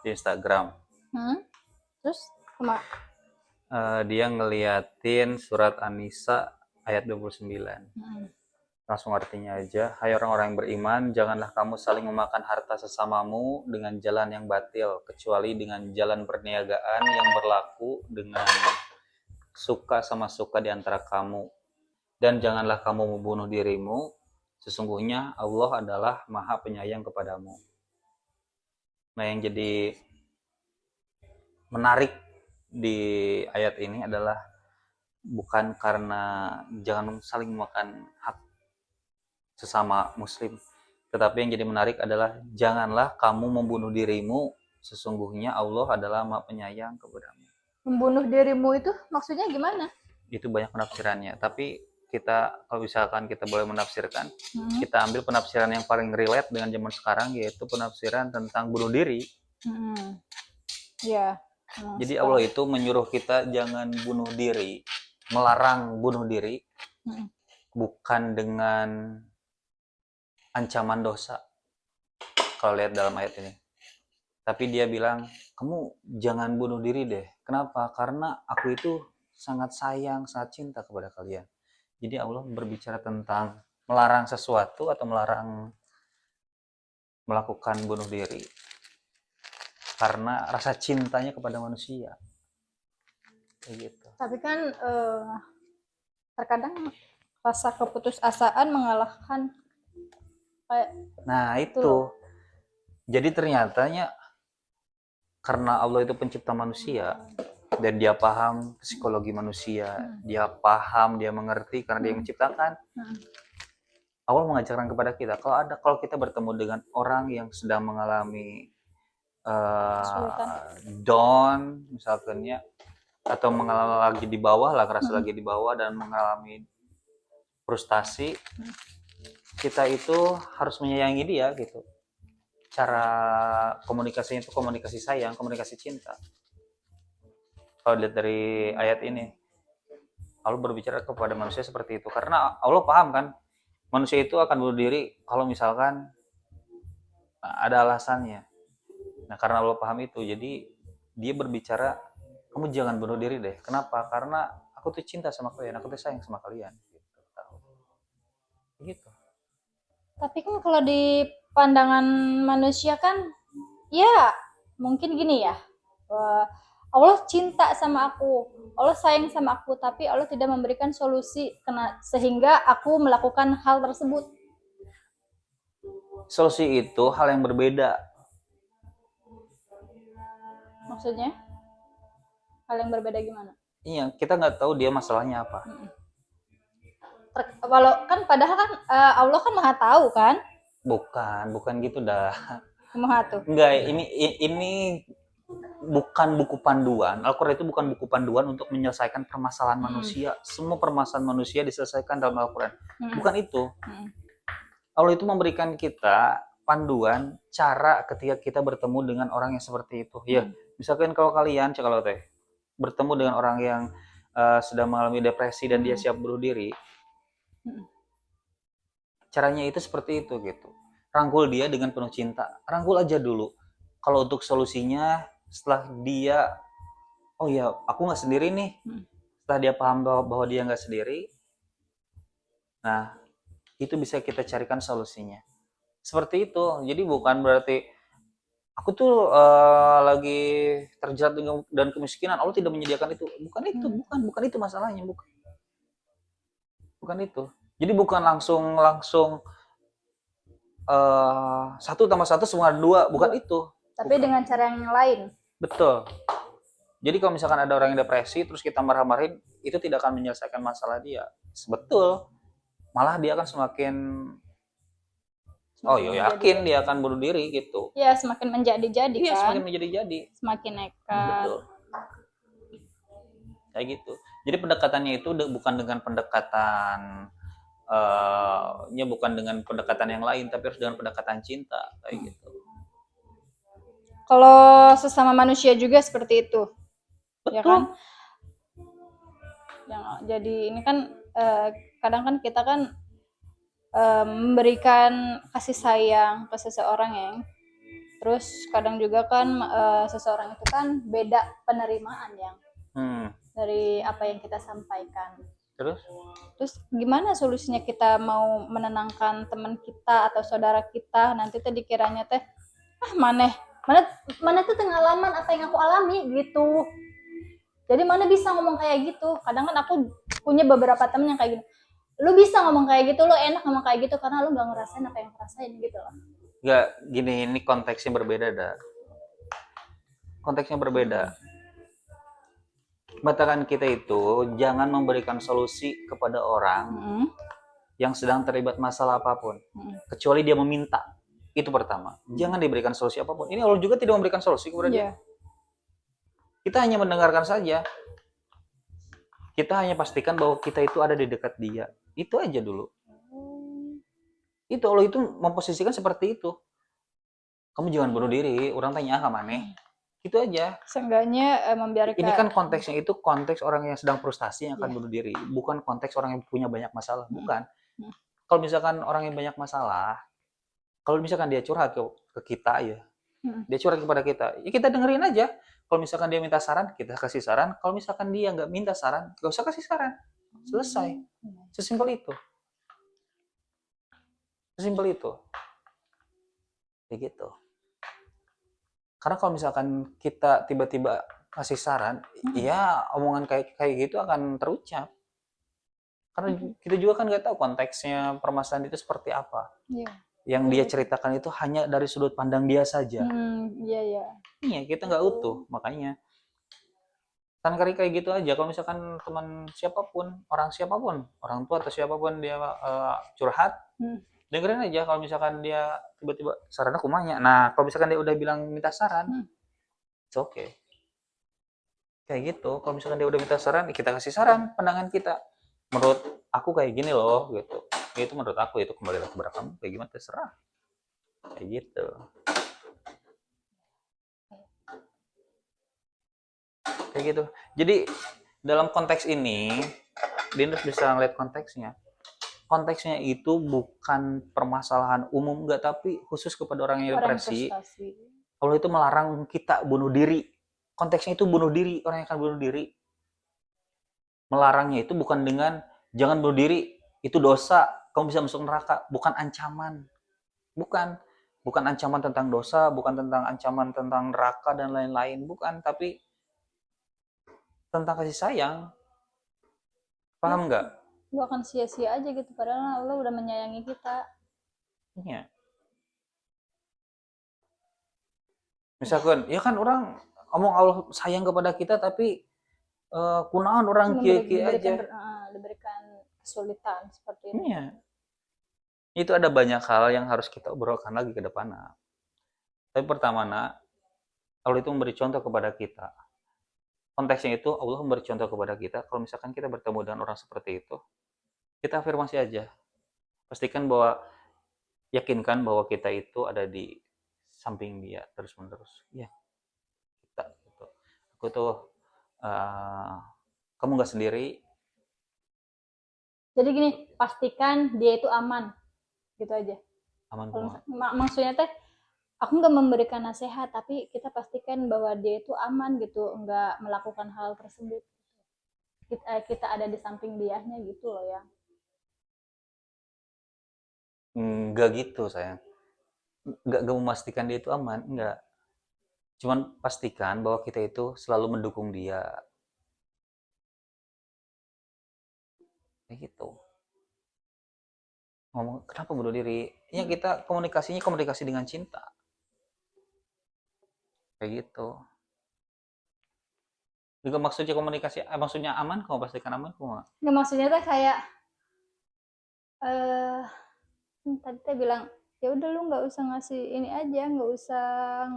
di Instagram. Terus kemana? Dia ngeliatin surat An-Nisa ayat 29. Langsung artinya aja, hai orang-orang yang beriman, janganlah kamu saling memakan harta sesamamu dengan jalan yang batil, kecuali dengan jalan perniagaan yang berlaku dengan suka sama suka di antara kamu. Dan janganlah kamu membunuh dirimu, sesungguhnya Allah adalah Maha Penyayang kepadamu. Nah, yang jadi menarik di ayat ini adalah bukan karena jangan saling memakan hak sesama muslim, tetapi yang jadi menarik adalah janganlah kamu membunuh dirimu, sesungguhnya Allah adalah Maha Penyayang kepadamu. Membunuh dirimu itu maksudnya gimana? Itu banyak penafsirannya, tapi kita kalau misalkan kita boleh menafsirkan, kita ambil penafsiran yang paling relate dengan zaman sekarang, yaitu penafsiran tentang bunuh diri. Ya. Jadi Allah itu menyuruh kita jangan bunuh diri, melarang bunuh diri, bukan dengan ancaman dosa kalau lihat dalam ayat ini, tapi dia bilang kamu jangan bunuh diri deh. Kenapa? Karena aku itu sangat sayang, sangat cinta kepada kalian. Jadi Allah berbicara tentang melarang sesuatu atau melarang melakukan bunuh diri karena rasa cintanya kepada manusia. Kayak gitu. Tapi kan terkadang rasa keputusasaan mengalahkan kayak. Nah itu. Jadi ternyatanya karena Allah itu pencipta manusia dan dia paham psikologi manusia, dia paham, dia mengerti karena dia menciptakan. Allah mengajarkan kepada kita kalau kita bertemu dengan orang yang sedang mengalami down misalnya, atau mengalami lagi di bawah lah, ngerasa lagi di bawah dan mengalami frustasi, kita itu harus menyayangi dia gitu. Cara komunikasinya itu komunikasi sayang, komunikasi cinta. Kalau dilihat dari ayat ini, Allah berbicara kepada manusia seperti itu karena Allah paham kan manusia itu akan bunuh diri kalau misalkan ada alasannya. Nah, karena Allah paham itu, jadi dia berbicara kamu jangan bunuh diri deh. Kenapa? Karena aku tuh cinta sama kalian, aku tuh sayang sama kalian. Gitu. Tapi kan kalau di pandangan manusia kan, ya mungkin gini ya, Allah cinta sama aku, Allah sayang sama aku, tapi Allah tidak memberikan solusi sehingga aku melakukan hal tersebut. Solusi itu hal yang berbeda. Maksudnya? Hal yang berbeda gimana? Iya, kita nggak tahu dia masalahnya apa. Walau kan padahal kan Allah kan maha tahu kan? Bukan gitu dah. Maha tuh. Enggak, ini bukan buku panduan. Al-Quran itu bukan buku panduan untuk menyelesaikan permasalahan manusia. Semua permasalahan manusia diselesaikan dalam Al-Quran. Bukan itu. Allah itu memberikan kita panduan cara ketika kita bertemu dengan orang yang seperti itu. Ya, misalkan kalau kalian, kalau teh bertemu dengan orang yang sedang mengalami depresi dan dia siap bunuh diri, caranya itu seperti itu gitu. Rangkul dia dengan penuh cinta. Rangkul aja dulu. Kalau untuk solusinya setelah dia, oh ya aku nggak sendiri nih. Setelah dia paham bahwa dia nggak sendiri, nah itu bisa kita carikan solusinya. Seperti itu. Jadi bukan berarti aku tuh lagi terjerat dan kemiskinan, Allah tidak menyediakan itu. Bukan itu, bukan itu masalahnya, bukan itu. Jadi bukan langsung satu tambah satu semua dua, bukan itu. Tapi bukan. Dengan cara yang lain. Betul. Jadi kalau misalkan ada orang yang depresi terus kita marah-marahin, itu tidak akan menyelesaikan masalah dia. Betul. Malah dia akan semakin yakin dia akan bunuh diri gitu. Ya, semakin menjadi-jadi kan. Iya, semakin menjadi-jadi. Semakin nekat. Betul. Kayak gitu. Jadi pendekatannya itu bukan dengan pendekatan bukan dengan pendekatan yang lain, tapi harus dengan pendekatan cinta kayak gitu. Kalau sesama manusia juga seperti itu. Betul. Ya kan? Jadi ini kan kadang kan kita kan memberikan kasih sayang ke seseorang yang Terus kadang juga kan seseorang itu kan beda penerimaan yang Hmm. dari apa yang kita sampaikan. Terus? Terus gimana solusinya kita mau menenangkan teman kita atau saudara kita nanti teh dikiranya teh mana mana mana tuh pengalaman apa yang aku alami gitu. Jadi mana bisa ngomong kayak gitu. Kadang kan aku punya beberapa temen yang kayak gitu. Lu bisa ngomong kayak gitu, lu enak ngomong kayak gitu karena lu gak ngerasain apa yang ngerasain gitu loh. Nggak, gini, ini konteksnya berbeda dah. Konteksnya berbeda. Katakan kita itu jangan memberikan solusi kepada orang yang sedang terlibat masalah apapun, kecuali dia meminta. Itu pertama. Jangan diberikan solusi apapun. Ini Allah juga tidak memberikan solusi kepada dia. Kita hanya mendengarkan saja. Kita hanya pastikan bahwa kita itu ada di dekat dia. Itu aja dulu. Itu Allah itu memposisikan seperti itu. Kamu jangan bunuh diri. Orang tanya ke mana? Itu aja. Seenggaknya membiarkan. Ini kan konteksnya itu konteks orang yang sedang frustasi yang akan bunuh diri, bukan konteks orang yang punya banyak masalah, bukan. Kalau misalkan orang yang banyak masalah, kalau misalkan dia curhat ke kita ya, dia curhat kepada kita, ya kita dengerin aja. Kalau misalkan dia minta saran, kita kasih saran. Kalau misalkan dia nggak minta saran, nggak usah kasih saran. Selesai. Sesimpel itu. Sesimpel itu. Kayak gitu. Karena kalau misalkan kita tiba-tiba kasih saran, ya omongan kayak gitu akan terucap. Karena kita juga kan nggak tahu konteksnya permasalahan itu seperti apa. Yang dia ceritakan itu hanya dari sudut pandang dia saja. Iya, kita nggak utuh, makanya. Kan kayak gitu aja. Kalau misalkan teman siapapun, orang tua atau siapapun dia curhat, dengerin aja. Kalau misalkan dia tiba-tiba saran aku kumanya. Nah, kalau misalkan dia udah bilang minta saran, it's okay. Kayak gitu. Kalau misalkan dia udah minta saran, kita kasih saran, pandangan kita. Menurut aku kayak gini loh, gitu. Itu menurut aku, itu kembali lagi kepada kamu. Kayak gimana terserah. Kayak gitu. Kayak gitu. Jadi dalam konteks ini, Dinda bisa ngeliat konteksnya. Konteksnya itu bukan permasalahan umum enggak, tapi khusus kepada orang yang depresi. Allah itu melarang kita bunuh diri. Konteksnya itu bunuh diri, orang yang akan bunuh diri. Melarangnya itu bukan dengan jangan bunuh diri, itu dosa, kamu bisa masuk neraka, bukan ancaman. Bukan ancaman tentang dosa, bukan tentang ancaman tentang neraka dan lain-lain, bukan, tapi tentang kasih sayang. Paham nggak? Lu akan sia-sia aja gitu, padahal Allah udah menyayangi kita. Iya. Misalkan, ya kan orang ngomong Allah sayang kepada kita, tapi kunaon orang kia-kia aja. Diberikan kesulitan seperti ini. Iya. Itu ada banyak hal yang harus kita obrolkan lagi ke depan. Tapi pertama, Allah itu memberi contoh kepada kita. Konteksnya itu Allah memberi contoh kepada kita. Kalau misalkan kita bertemu dengan orang seperti itu, kita afirmasi aja. Pastikan bahwa, yakinkan bahwa kita itu ada di samping dia terus-menerus. Ya, kita gitu. Aku tuh, kamu nggak sendiri. Jadi gini, pastikan dia itu aman, gitu aja. Aman. Maksudnya teh, aku nggak memberikan nasihat, tapi kita pastikan bahwa dia itu aman gitu, nggak melakukan hal tersebut. Kita ada di samping dianya gitu loh ya. Nggak gitu sayang. Nggak memastikan dia itu aman, nggak. Cuman pastikan bahwa kita itu selalu mendukung dia. Kayak gitu. Ngomong kenapa bunuh diri? Ya kita komunikasi dengan cinta. Kayak gitu. Juga maksudnya komunikasi, maksudnya aman, kamu pastikan aman, kamu nggak maksudnya tuh kayak tadi teh bilang ya udah lu nggak usah ngasih ini aja, nggak usah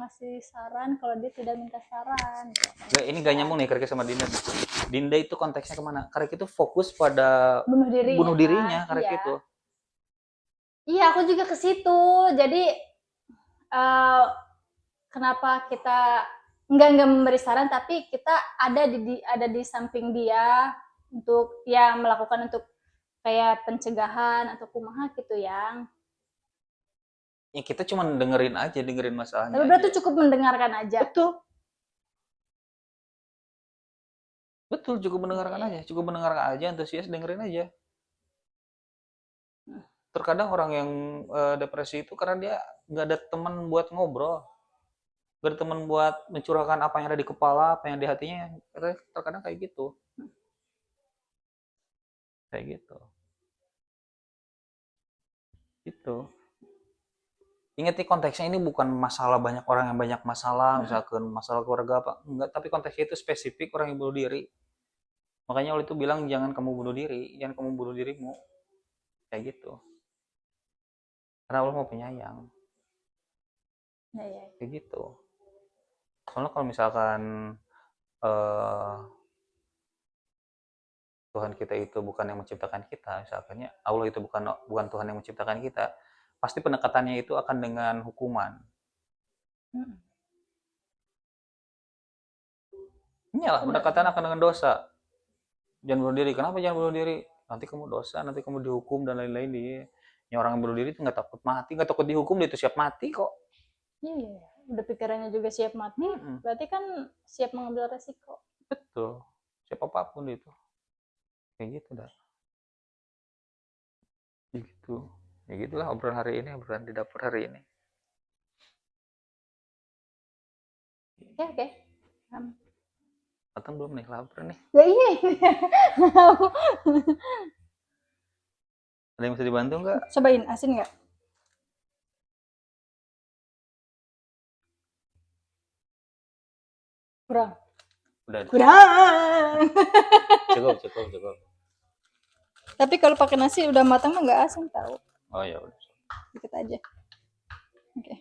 ngasih saran kalau dia tidak minta saran. Nggak, ini gak nyambung nih Karek sama Dinda. Dinda itu konteksnya kemana? Karek itu fokus pada bunuh dirinya Karek iya. itu. Iya, aku juga ke situ. Jadi kenapa kita nggak memberi saran, tapi kita ada di samping dia untuk ya melakukan untuk kayak pencegahan atau kumaha gitu yang Ya kita cuma dengerin aja, dengerin masalahnya Tapi berarti aja. cukup mendengarkan aja. Betul, cukup mendengarkan Iya. aja, cukup mendengarkan aja, antusias dengerin aja. Terkadang orang yang depresi itu karena dia nggak ada teman buat ngobrol, nggak ada teman buat mencurahkan apa yang ada di kepala, apa yang di hatinya. Terkadang kayak gitu, kayak gitu. Gitu. Ingat nih konteksnya ini bukan masalah banyak orang yang banyak masalah, misalkan masalah keluarga apa, enggak, tapi konteksnya itu spesifik orang yang bunuh diri. Makanya Allah itu bilang jangan kamu bunuh diri, jangan kamu bunuh dirimu, kayak gitu. Karena Allah mau penyayang, Iya. kayak gitu. Soalnya kalau misalkan eh, Tuhan kita itu bukan yang menciptakan kita, misalkannya Allah itu bukan bukan Tuhan yang menciptakan kita, pasti pendekatannya itu akan dengan hukuman. Mm. Iyalah, Benar. pendekatan akan dengan dosa. Jangan bunuh diri. Kenapa jangan bunuh diri? Nanti kamu dosa, nanti kamu dihukum dan lain-lain. Dia orang yang bunuh diri itu nggak takut mati, nggak takut dihukum, dia itu siap mati kok. Iya, udah pikirannya juga siap mati, berarti kan siap mengambil resiko. Betul, siapa apapun itu, kayak gitu dah. Ya gitu, ya gitulah obrolan hari ini, obrolan di dapur hari ini. Oke. Matang belum nih, lapar nih. Ya iya. Ada yang bisa dibantu nggak? Cobain asin nggak? Kurang. Udah, Kurang. cukup. Tapi kalau pakai nasi udah matang mah nggak asin tahu. Oh ya udah. Dikit aja. Oke.